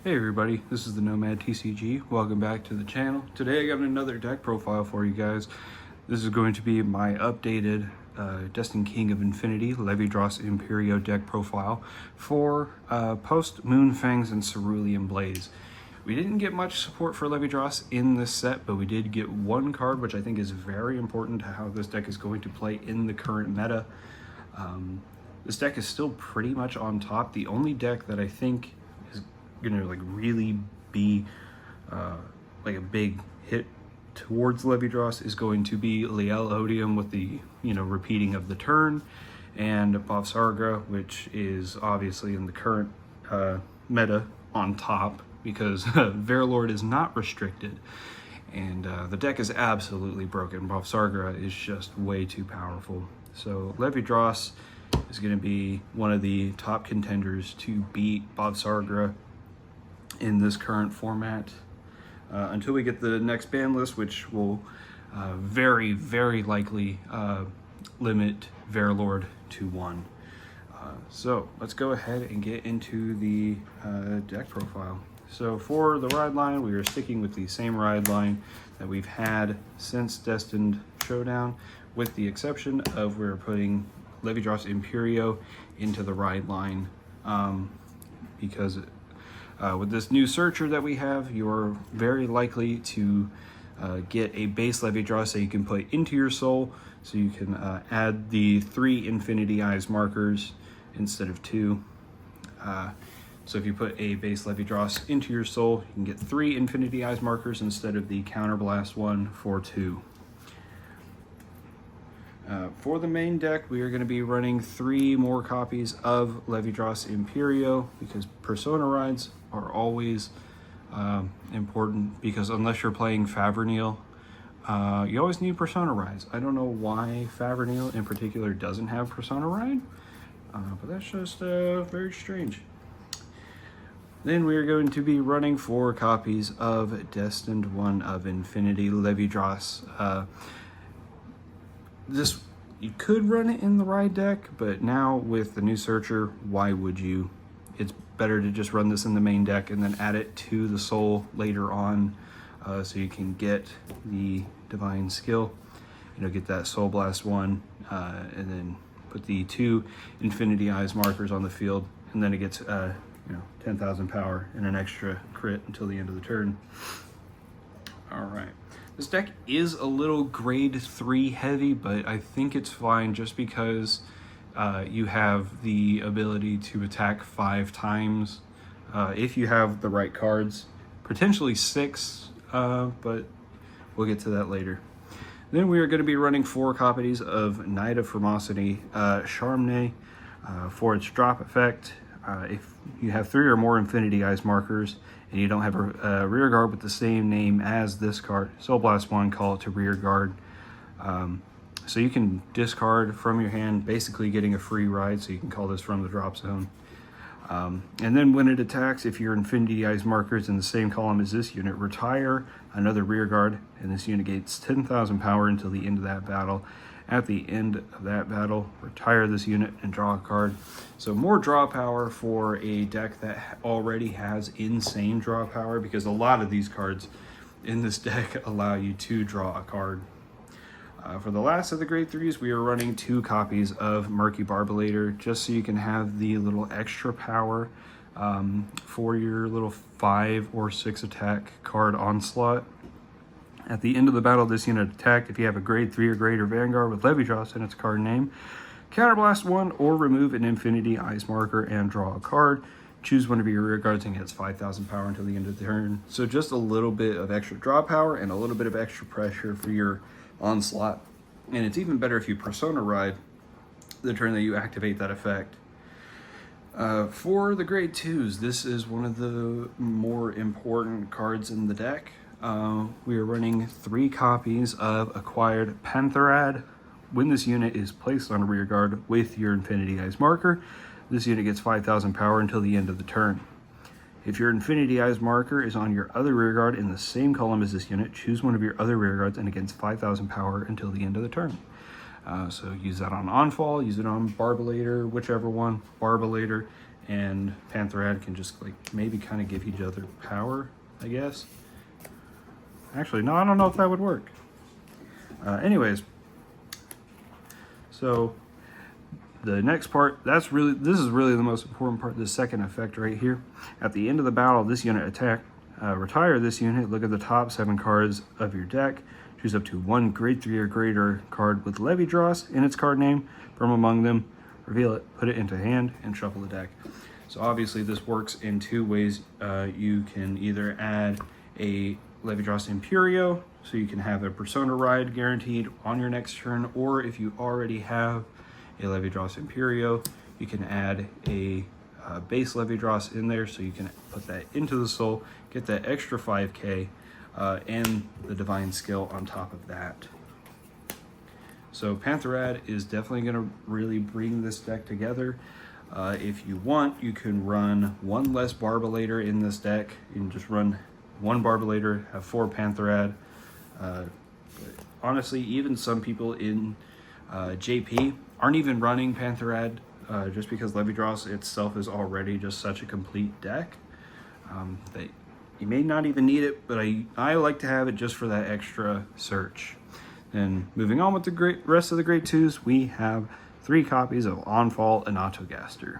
Hey everybody, this is the Nomad TCG. Welcome back to the channel. Today I got another deck profile for you guys. This is going to be my updated Destined King of Infinity Levidras Emperio deck profile for post Moonfangs and Cerulean Blaze. We didn't get much support for Levidras in this set, but we did get one card which I think is very important to how this deck is going to play in the current meta. This deck is still pretty much on top. The only deck that I think is gonna like really be like a big hit towards Levidras is going to be Liel Odium with the repeating of the turn, and Bavsarga, which is obviously in the current meta on top because Verlord is not restricted, and the deck is absolutely broken. Bavsarga is just way too powerful, so Levidras is going to be one of the top contenders to beat Bavsarga in this current format until we get the next ban list, which will very likely limit Verlord to 1. So let's go ahead and get into the deck profile. So for the ride line, we are sticking with the same ride line that we've had since Destined Showdown, with the exception of we're putting Levidras Emperio into the ride line because with this new searcher that we have, you're very likely to get a base Levidras that you can put into your soul, so you can add the 3 Infinity Eyes markers instead of 2. So if you put a base Levidras into your soul, you can get 3 Infinity Eyes markers instead of the Counterblast one for 2. For the main deck, we are going to be running 3 more copies of Levidras Emperio because Persona rides are always important, because unless you're playing Favernil, you always need Persona rides. I don't know why Favernil in particular doesn't have Persona ride, but that's just very strange. Then we are going to be running 4 copies of Destined One of Infinity Levidras. This, you could run it in the ride deck, but now with the new searcher, why would you? It's better to just run this in the main deck and then add it to the soul later on, so you can get the divine skill, get that soul blast 1, and then put the 2 Infinity Eyes markers on the field, and then it gets 10,000 power and an extra crit until the end of the turn. All right. This deck is a little grade 3 heavy, but I think it's fine just because you have the ability to attack 5 times if you have the right cards, potentially 6, but we'll get to that later. Then we are going to be running 4 copies of Knight of Ferocity Charmne for its drop effect. If you have 3 or more Infinity Eyes markers and you don't have a rear guard with the same name as this card, Soul Blast 1, call it to rear guard. So you can discard from your hand, basically getting a free ride, so you can call this from the drop zone. And then when it attacks, if your Infinity Eyes marker is in the same column as this unit, retire another rear guard, and this unit gains 10,000 power until the end of that battle. At the end of that battle, retire this unit and draw a card. So more draw power for a deck that already has insane draw power, because a lot of these cards in this deck allow you to draw a card. For the last of the grade 3s, we are running 2 copies of Murky Barbulator, just so you can have the little extra power for your little 5 or 6 attack card onslaught. At the end of the battle, this unit attacked if you have a grade 3 or greater Vanguard with Levidras in its card name. Counterblast 1 or remove an Infinity Eyes marker and draw a card. Choose one of your rear guards and gets 5,000 power until the end of the turn. So just a little bit of extra draw power and a little bit of extra pressure for your onslaught. And it's even better if you Persona ride the turn that you activate that effect. For the grade 2s, this is one of the more important cards in the deck. We are running 3 copies of Acquired Pantherad. When this unit is placed on a rear guard with your Infinity Eyes marker, this unit gets 5,000 power until the end of the turn. If your Infinity Eyes marker is on your other rear guard in the same column as this unit, choose one of your other rear guards and it gets 5,000 power until the end of the turn. So use that on Onfall, use it on Barbulator, whichever one, Barbulator, and Pantherad can just like maybe kind of give each other power, I guess. Actually, no, I don't know if that would work. Anyways, so the next part, this is really the most important part, the second effect right here. At the end of the battle, this unit attack, retire this unit, look at the top 7 cards of your deck, choose up to 1 grade 3 or greater card with Levidras in its card name from among them, reveal it, put it into hand, and shuffle the deck. So obviously this works in 2 ways. You can either add a Levidras Emperio, so you can have a Persona ride guaranteed on your next turn, or if you already have a Levidras Emperio, you can add a base Levidras in there, so you can put that into the soul, get that extra 5k, and the divine skill on top of that. So Pantherad is definitely going to really bring this deck together. If you want, you can run 1 less Barbalator in this deck. You can just run 1 Barbalator, have 4 Pantherad. Honestly, even some people in JP aren't even running Pantherad, just because Levidras itself is already just such a complete deck that you may not even need it, but I like to have it just for that extra search. And moving on with the rest of the Great 2s, we have 3 copies of Onfall and Autogaster.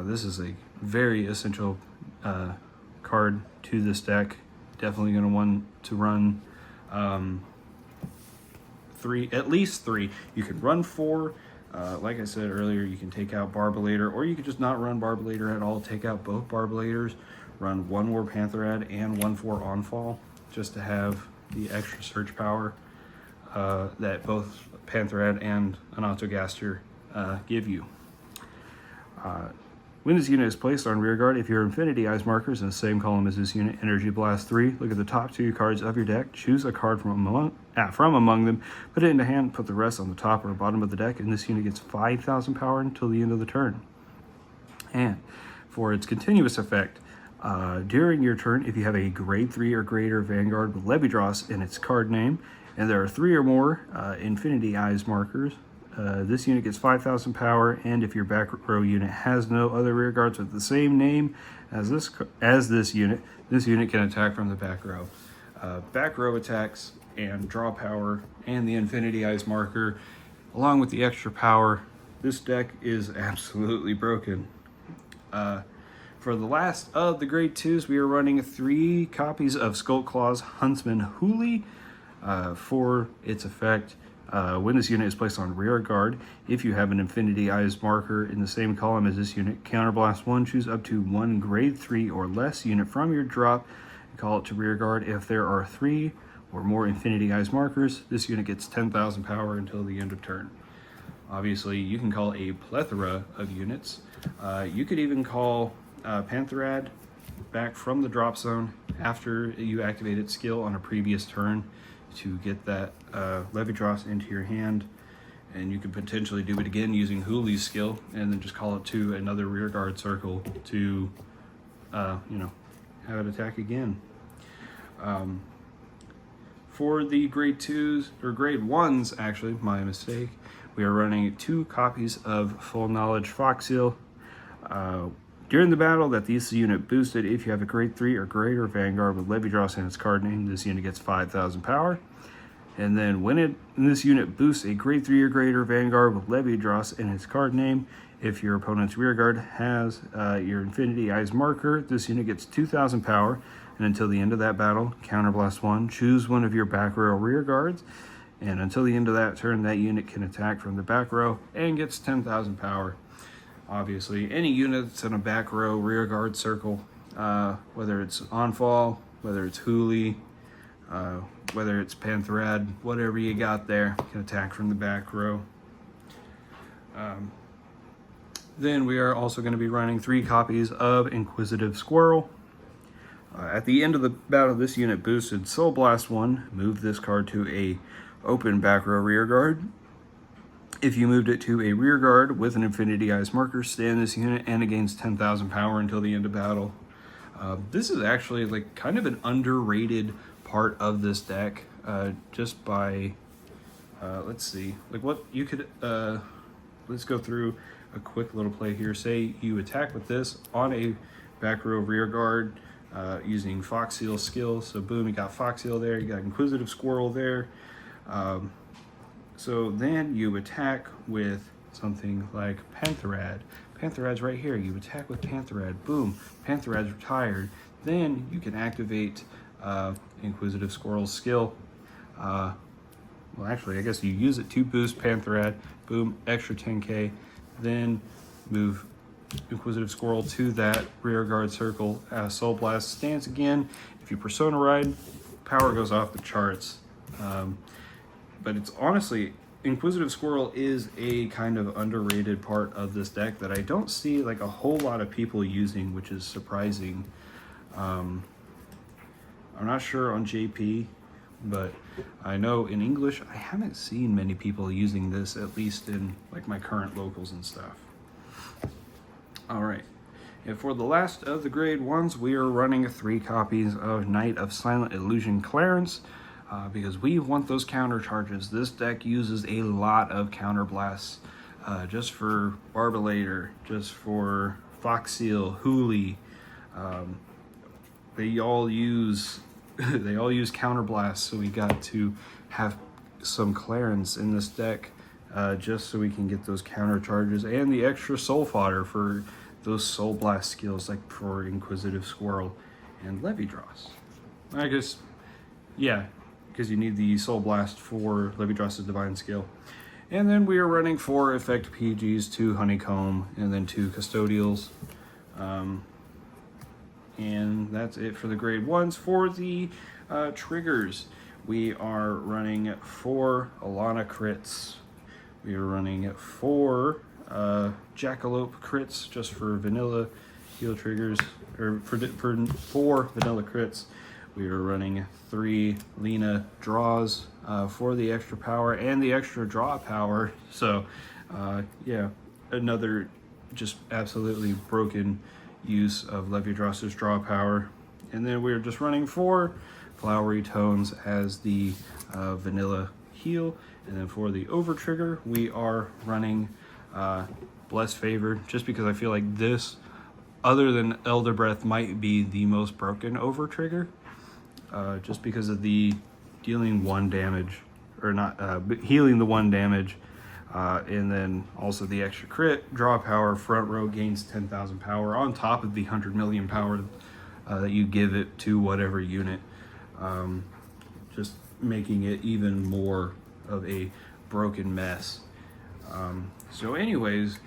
This is a very essential card to this deck. Definitely going to want to run 3, at least 3. You can run 4. Like I said earlier, you can take out Barbalator, or you could just not run Barbalator at all, take out both Barbalators, run 1 more Pantherad and 1 for Onfall, just to have the extra search power that both Pantherad and an Autogaster give you. When this unit is placed on rear guard, if your Infinity Eyes markers in the same column as this unit, Energy Blast 3, look at the top 2 cards of your deck, choose a card from among them, put it into hand, put the rest on the top or bottom of the deck, and this unit gets 5,000 power until the end of the turn. And for its continuous effect, during your turn, if you have a grade 3 or greater Vanguard with Levidras in its card name, and there are 3 or more Infinity Eyes markers, this unit gets 5,000 power, and if your back row unit has no other rear guards with the same name as this unit can attack from the back row. Back row attacks and draw power and the Infinity Eyes marker, along with the extra power, this deck is absolutely broken. For the last of the Great 2s, we are running 3 copies of Skullclaw's Huntsman Hooli for its effect. When this unit is placed on rear guard, if you have an Infinity Eyes marker in the same column as this unit, counterblast 1, choose up to 1 grade 3 or less unit from your drop and call it to rear guard. If there are 3 or more Infinity Eyes markers, this unit gets 10,000 power until the end of turn. Obviously, you can call a plethora of units. You could even call Pantherad back from the drop zone after you activate its skill on a previous turn to get that Levidras into your hand, and you could potentially do it again using Hooli's skill and then just call it to another rear guard circle to have it attack again. For the grade 2s, or grade 1s actually, my mistake, we are running 2 copies of Full Knowledge Foxseal. During the battle that this unit boosted, if you have a grade 3 or greater Vanguard with Levidras in its card name, this unit gets 5,000 power. And then when this unit boosts a grade 3 or greater Vanguard with Levidras in its card name, if your opponent's rear guard has your Infinity Eyes marker, this unit gets 2,000 power. And until the end of that battle, counterblast 1, choose one of your back row rear guards. And until the end of that turn, that unit can attack from the back row and gets 10,000 power. Obviously, any unit that's in a back row rear guard circle, whether it's Onfall, whether it's Hooli, whether it's Pantherad, whatever you got there, can attack from the back row. Then we are also going to be running 3 copies of Inquisitive Squirrel. At the end of the battle, this unit boosted Soul Blast 1, move this card to a open back row rear guard. If you moved it to a rear guard with an Infinity Eyes marker, stay in this unit and it gains 10,000 power until the end of battle. This is actually like kind of an underrated part of this deck, just by, let's see, like what you could, let's go through a quick little play here. Say you attack with this on a back row rear guard using Fox Seal skill. So boom, you got Fox Seal there, you got Inquisitive Squirrel there. So then you attack with something like Pantherad. Pantherad's right here. You attack with Pantherad. Boom, Pantherad's retired. Then you can activate Inquisitive Squirrel's skill. Well, actually, I guess you use it to boost Pantherad. Boom, extra 10k. Then move Inquisitive Squirrel to that rear guard circle. Soul Blast stance again. If you Persona Ride, power goes off the charts. But it's honestly, Inquisitive Squirrel is a kind of underrated part of this deck that I don't see like a whole lot of people using, which is surprising. I'm not sure on JP, but I know in English, I haven't seen many people using this, at least in like my current locals and stuff. All right, and for the last of the grade 1s, we are running 3 copies of Knight of Silent Illusion Clarence because we want those counter charges. This deck uses a lot of counter blasts just for Barbalator, just for Fox Seal, Hooli. They all use counter blasts, so we got to have some Clarence in this deck just so we can get those counter charges and the extra soul fodder for those soul blast skills, like for Inquisitive Squirrel and Levidras. I guess, yeah, because you need the soul blast for Levidras's divine skill. And then we are running 4 effect PGs, 2 honeycomb, and then 2 custodials. And that's it for the grade 1s. For the triggers, we are running 4 Alana crits. We are running 4 Jackalope crits just for vanilla heal triggers, or for 4 vanilla crits. We are running 3 Lena draws for the extra power and the extra draw power. So yeah, another just absolutely broken use of Levidras's draw power. And then we're just running 4 Flowery Tones as the vanilla heal. And then for the over trigger, we are running Bless Favored, just because I feel like this, other than Elder Breath, might be the most broken over trigger, just because of the dealing 1 damage, or not, but healing the 1 damage, and then also the extra crit, draw power, front row gains 10,000 power on top of the 100 million power that you give it to whatever unit, just making it even more of a broken mess. So anyways,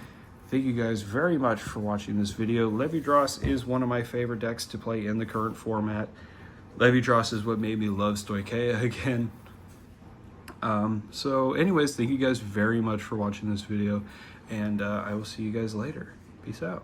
thank you guys very much for watching this video. Levidras is one of my favorite decks to play in the current format. Levidras is what made me love Stoicheia again. So anyways, thank you guys very much for watching this video, and I will see you guys later. Peace out.